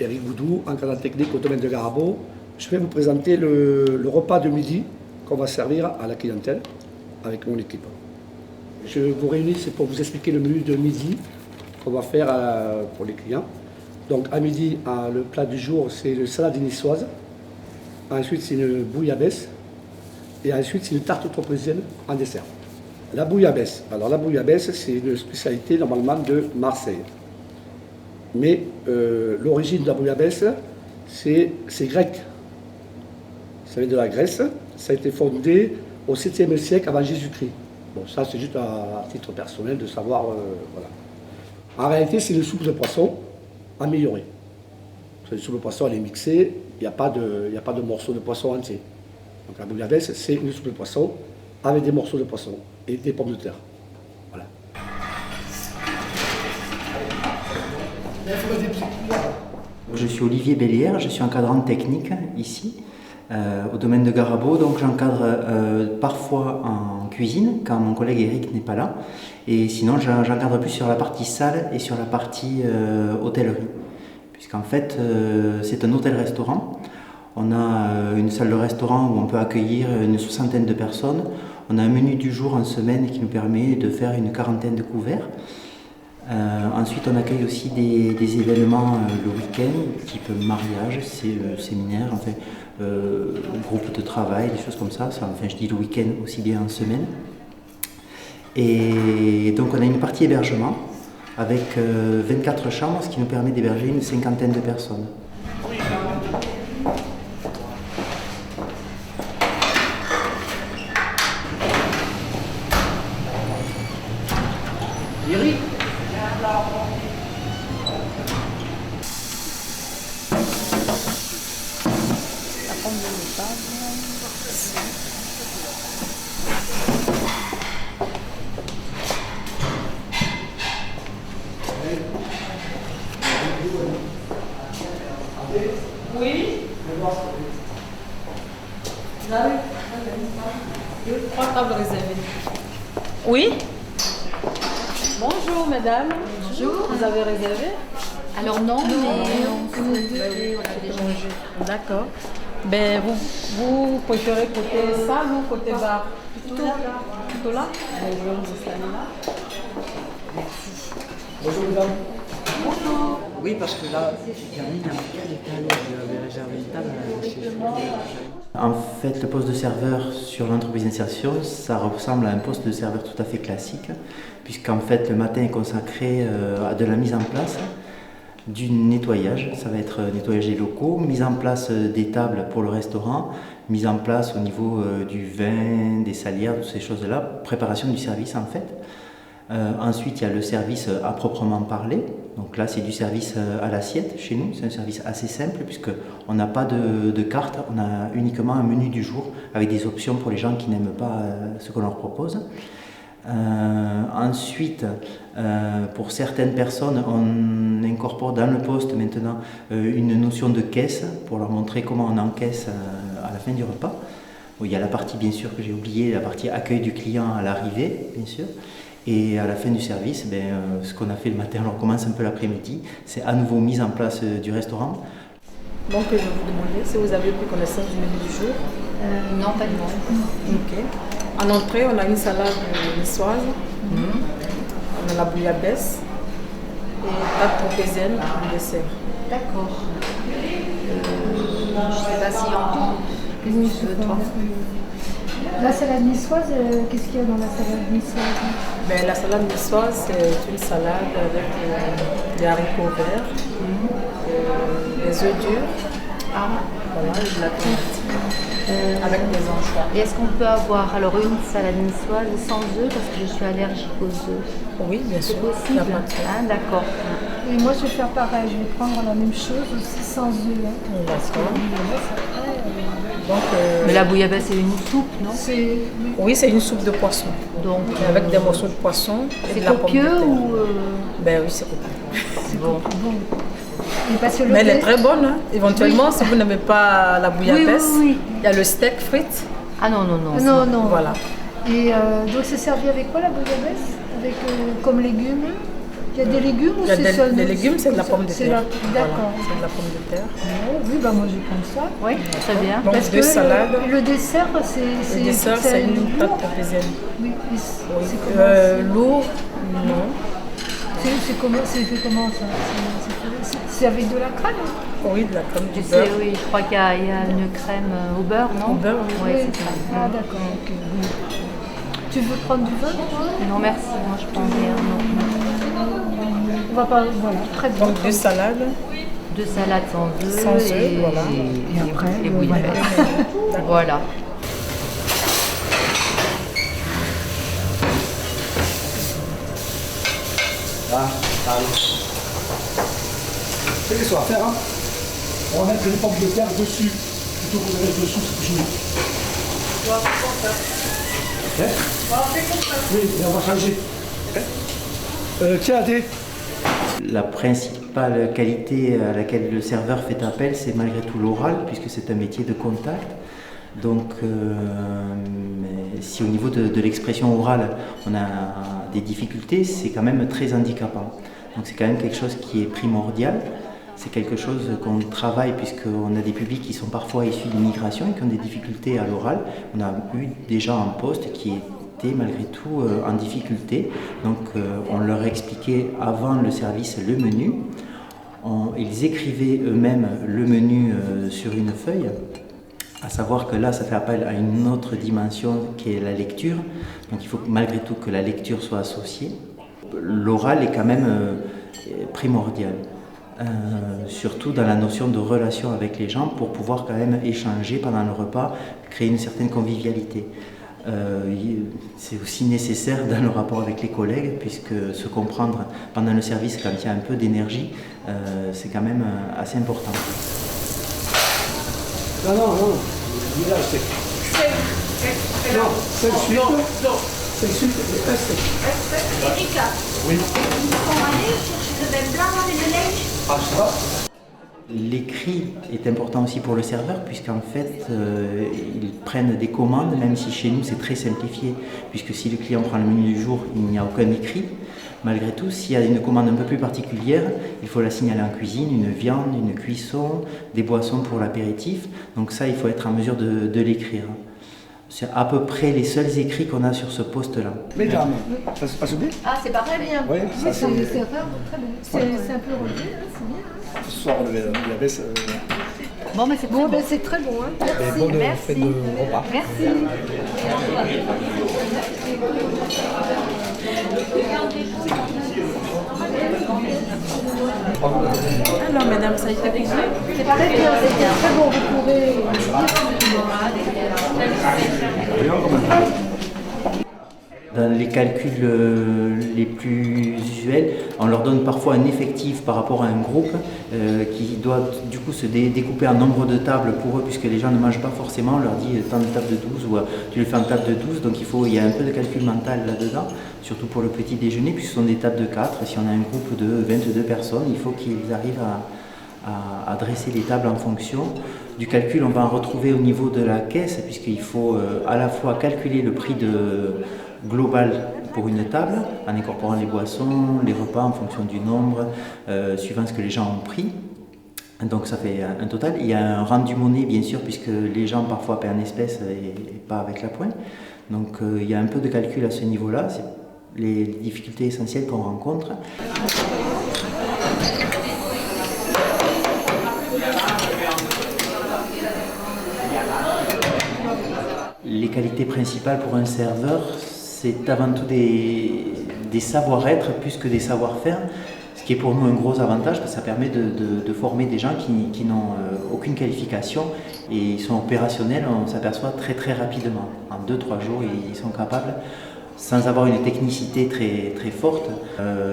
Eric Boudou, encadrant technique au domaine de Garabo. Je vais vous présenter le repas de midi qu'on va servir à la clientèle avec mon équipe. Je vous réunis, c'est pour vous expliquer le menu de midi qu'on va faire pour les clients. Donc à midi, le plat du jour, c'est une salade niçoise. Ensuite, c'est une bouillabaisse. Et ensuite, c'est une tarte aux tropéziennes en dessert. La bouillabaisse. Alors la bouillabaisse, c'est une spécialité normalement de Marseille. Mais l'origine de la bouillabaisse, c'est grec. Ça vient de la Grèce. Ça a été fondé au 7e siècle avant Jésus-Christ. Bon, ça c'est juste à titre personnel de savoir. Voilà. En réalité, c'est une soupe de poisson améliorée. C'est une soupe de poisson, elle est mixée. Il n'y a pas de morceaux de poisson entier. Donc la bouillabaisse, c'est une soupe de poisson avec des morceaux de poisson et des pommes de terre. Voilà. Je suis Olivier Bellière, je suis encadrant technique ici, au domaine de Garabo. Donc j'encadre parfois en cuisine quand mon collègue Eric n'est pas là. Et sinon j'encadre plus sur la partie salle et sur la partie hôtellerie. Puisqu'en fait c'est un hôtel-restaurant. On a une salle de restaurant où on peut accueillir une 60aine de personnes. On a un menu du jour en semaine qui nous permet de faire une 40aine de couverts. Ensuite, on accueille aussi des événements le week-end, type mariage, séminaire, enfin, groupe de travail, des choses comme ça. Enfin, je dis le week-end aussi bien en semaine. Et donc, on a une partie hébergement avec 24 chambres, ce qui nous permet d'héberger une 50aine de personnes. Eric. Oui. Trois tables réservées. Oui. Bonjour mesdames. Bonjour. Vous avez réservé? Alors non, mais on peut déjà mangé. D'accord. Ben vous préférez côté salle ou côté bar? Plutôt là. Plutôt là? Bonjour, vous allez là. Merci. Bonjour mesdames. Bonjour. Oui, parce que là, Karine a marqué les tables, j'avais réservé une table chez En fait, le poste de serveur sur l'entreprise d'insertion, ça ressemble à un poste de serveur tout à fait classique, puisqu'en fait, le matin est consacré à de la mise en place du nettoyage. Ça va être nettoyage des locaux, mise en place des tables pour le restaurant, mise en place au niveau du vin, des salières, toutes ces choses-là, préparation du service en fait. Ensuite, il y a le service à proprement parler. Donc là, c'est du service à l'assiette chez nous. C'est un service assez simple puisqu'on n'a pas de carte. On a uniquement un menu du jour avec des options pour les gens qui n'aiment pas ce qu'on leur propose. Ensuite, pour certaines personnes, on incorpore dans le poste maintenant une notion de caisse pour leur montrer comment on encaisse à la fin du repas. Bon, il y a la partie, bien sûr, que j'ai oublié, la partie accueil du client à l'arrivée, bien sûr. Et à la fin du service, ce qu'on a fait le matin, on commence un peu l'après-midi, c'est à nouveau mise en place du restaurant. Donc je vais vous demander si vous avez pris connaissance du menu du jour. Non, pas du tout. Ok. En entrée, on a une salade niçoise, on a la bouillabaisse et tarte tropézienne en dessert. D'accord. Je sais pas si on... Qu'est-ce que tu veux, toi? La salade niçoise, qu'est-ce qu'il y a dans la salade niçoise? La salade niçoise, c'est une salade avec des haricots verts, des œufs durs, voilà, et de la tomate, avec des anchois. Et est-ce qu'on peut avoir alors une salade niçoise sans œufs parce que je suis allergique aux œufs? Oui, bien sûr. C'est possible. Ah, d'accord. Et moi, je vais faire pareil. Je vais prendre la même chose aussi sans œufs. Hein, parce que Donc, mais la bouillabaisse, c'est une soupe, non? Oui, c'est une soupe de poisson. Donc, avec des morceaux de poisson et c'est de la pomme de copieux terre. ou Oui, c'est copieux. bon. Et parce que Mais elle est très bonne. Hein. Éventuellement, si vous n'aimez pas la bouillabaisse, oui. il y a le steak frites. Ah non. Non. Voilà. Et donc, c'est servi avec quoi la bouillabaisse? Avec comme légumes? Il y a des légumes ou Il y a c'est seulement... des légumes, c'est de la pomme de C'est terre. D'accord. Voilà, c'est de la pomme de terre. Oui, bah moi je vais prendre ça. Oui, très bien. Donc Parce deux que salades. le dessert, c'est... Le dessert, c'est une lourd. pâte parisienne. Oui, mais Oui. c'est comment Lourd, non. c'est fait comment ça C'est avec de la crème? Oui, de la crème, du Tu sais, beurre. oui, je crois qu'il y a une crème au beurre, non? Au beurre, oui. Oui, Oui. c'est ça. Ah d'accord, ok. Oui. Tu veux prendre du vin? Non, merci, moi je prends rien. Non. On va pas... Voilà, très bien. Donc deux salades. 2 salades sans œufs. Sans œufs, voilà. Et après, et bouillabaisse. Voilà. Ah, allez. C'est ce qu'on va faire, hein. On va mettre les pommes de terre dessus, plutôt que de mettre dessous, c'est plus mieux. Oui, mais on va changer. Tiens, Adé. La principale qualité à laquelle le serveur fait appel, c'est malgré tout l'oral, puisque c'est un métier de contact. Donc, mais si au niveau de l'expression orale, on a des difficultés, c'est quand même très handicapant. Donc c'est quand même quelque chose qui est primordial. C'est quelque chose qu'on travaille puisqu'on a des publics qui sont parfois issus d'immigration et qui ont des difficultés à l'oral. On a eu des gens en poste qui étaient malgré tout en difficulté. Donc on leur expliquait avant le service le menu. Ils écrivaient eux-mêmes le menu sur une feuille. À savoir que là, ça fait appel à une autre dimension qui est la lecture. Donc il faut malgré tout que la lecture soit associée. L'oral est quand même primordial. Surtout dans la notion de relation avec les gens pour pouvoir quand même échanger pendant le repas, créer une certaine convivialité. C'est aussi nécessaire dans le rapport avec les collègues puisque se comprendre pendant le service quand il y a un peu d'énergie, c'est quand même assez important. Non, non, non. Là, c'est... Non, c'est le suite. C'est le suite. Erika, Oui. on va aller chercher le vin blanc et le lait. Ah, ça va. L'écrit est important aussi pour le serveur puisqu'en fait ils prennent des commandes même si chez nous c'est très simplifié puisque si le client prend le menu du jour il n'y a aucun écrit. Malgré tout, s'il y a une commande un peu plus particulière, il faut la signaler en cuisine, une viande, une cuisson, des boissons pour l'apéritif. Donc ça, il faut être en mesure de l'écrire. C'est à peu près les seuls écrits qu'on a sur ce poste-là. Mesdames, ça se passe bien? Ah, c'est pas très bien. Oui, ça C'est c'est... très bien. C'est un peu relevé, hein, c'est bien. Hein. Ce soir, on la baisse. Bon, mais c'est Bon, très ben bon. c'est très bon. Hein. Et bonne fête de repas. Merci. Alors, mesdames, ça a été fait. C'est très bien, c'est très bon. Vous pouvez... Dans les calculs les plus usuels, on leur donne parfois un effectif par rapport à un groupe qui doit du coup se découper en nombre de tables pour eux puisque les gens ne mangent pas forcément. On leur dit tant de tables de 12 ou tu le fais en table de 12. Donc il y a un peu de calcul mental là-dedans, surtout pour le petit déjeuner puisque ce sont des tables de 4. Si on a un groupe de 22 personnes, il faut qu'ils arrivent à dresser les tables en fonction. Du calcul, on va en retrouver au niveau de la caisse puisqu'il faut à la fois calculer le prix global pour une table, en incorporant les boissons, les repas en fonction du nombre, suivant ce que les gens ont pris. Donc ça fait un total. Il y a un rendu monnaie bien sûr, puisque les gens parfois paient en espèces et pas avec la pointe. Donc il y a un peu de calcul à ce niveau-là. C'est les difficultés essentielles qu'on rencontre. Les qualités principales pour un serveur, c'est avant tout des savoir-être plus que des savoir-faire, ce qui est pour nous un gros avantage parce que ça permet de former des gens qui n'ont aucune qualification et ils sont opérationnels, on s'aperçoit très très rapidement. En 2-3 jours, ils sont capables, sans avoir une technicité très, très forte,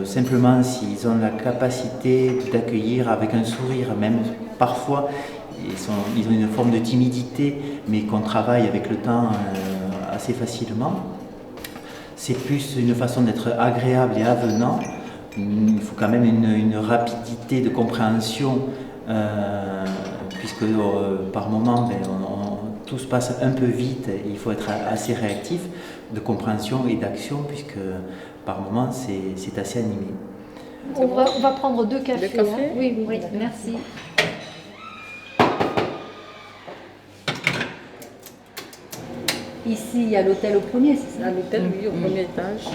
simplement s'ils ont la capacité d'accueillir avec un sourire, même parfois ils ont une forme de timidité, mais qu'on travaille avec le temps assez facilement. C'est plus une façon d'être agréable et avenant. Il faut quand même une rapidité de compréhension, puisque par moment, tout se passe un peu vite. Il faut être assez réactif de compréhension et d'action, puisque par moment, c'est assez animé. On va prendre 2 cafés. Deux cafés? Hein. Oui, oui, Oui, d'accord. merci. Ici, il y a l'hôtel au premier, c'est ça? À l'hôtel, oui, au premier étage.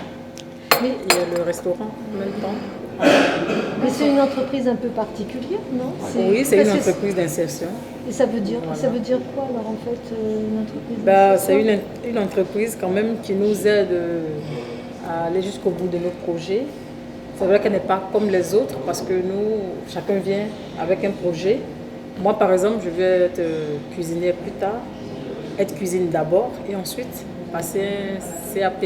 Mais, Il y a le restaurant en même temps. mais c'est une entreprise un peu particulière, non? Oui, c'est une parce que entreprise d'insertion. Et ça veut dire, Voilà. ça veut dire quoi alors en fait, une entreprise? Bah, c'est d'insertion? une entreprise quand même qui nous aide à aller jusqu'au bout de nos projets. C'est vrai qu'elle n'est pas comme les autres parce que nous, chacun vient avec un projet. Moi, par exemple, je vais être cuisinière plus tard, être cuisine d'abord et ensuite passer un CAP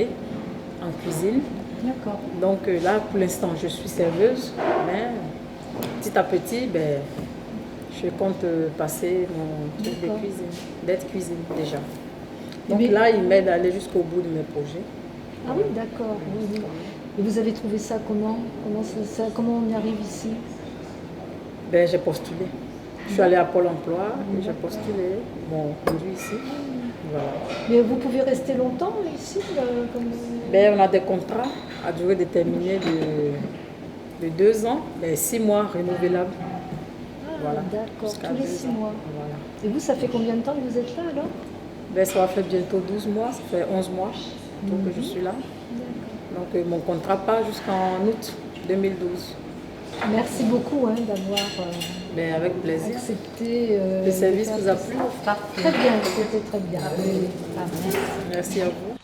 en cuisine. D'accord. Donc là, pour l'instant, je suis serveuse, mais petit à petit, ben, je compte passer mon truc de D'accord. cuisine, d'être cuisine déjà. Donc Mais- là, il m'aide à aller jusqu'au bout de mes projets. Ah oui, d'accord. Oui, oui. Et vous avez trouvé ça comment? Comment on y arrive ici? Ben, j'ai postulé. Je suis allée à Pôle emploi et j'ai postulé. Bon, conduit ici. Voilà. Mais vous pouvez rester longtemps ici comme... Ben, on a des contrats à durée déterminée de 2 ans, mais 6 mois renouvelables. Voilà. D'accord, Jusqu'à tous les 2 6 ans. mois. Voilà. Et vous, ça fait combien de temps que vous êtes là alors? Ben, ça va faire bientôt 12 mois, ça fait 11 mois que je suis là. Donc mon contrat part jusqu'en août 2012. Merci beaucoup d'avoir Ben, avec plaisir. accepté. Le service de faire vous a tout plu? ça. Très bien, c'était très bien. Merci à vous.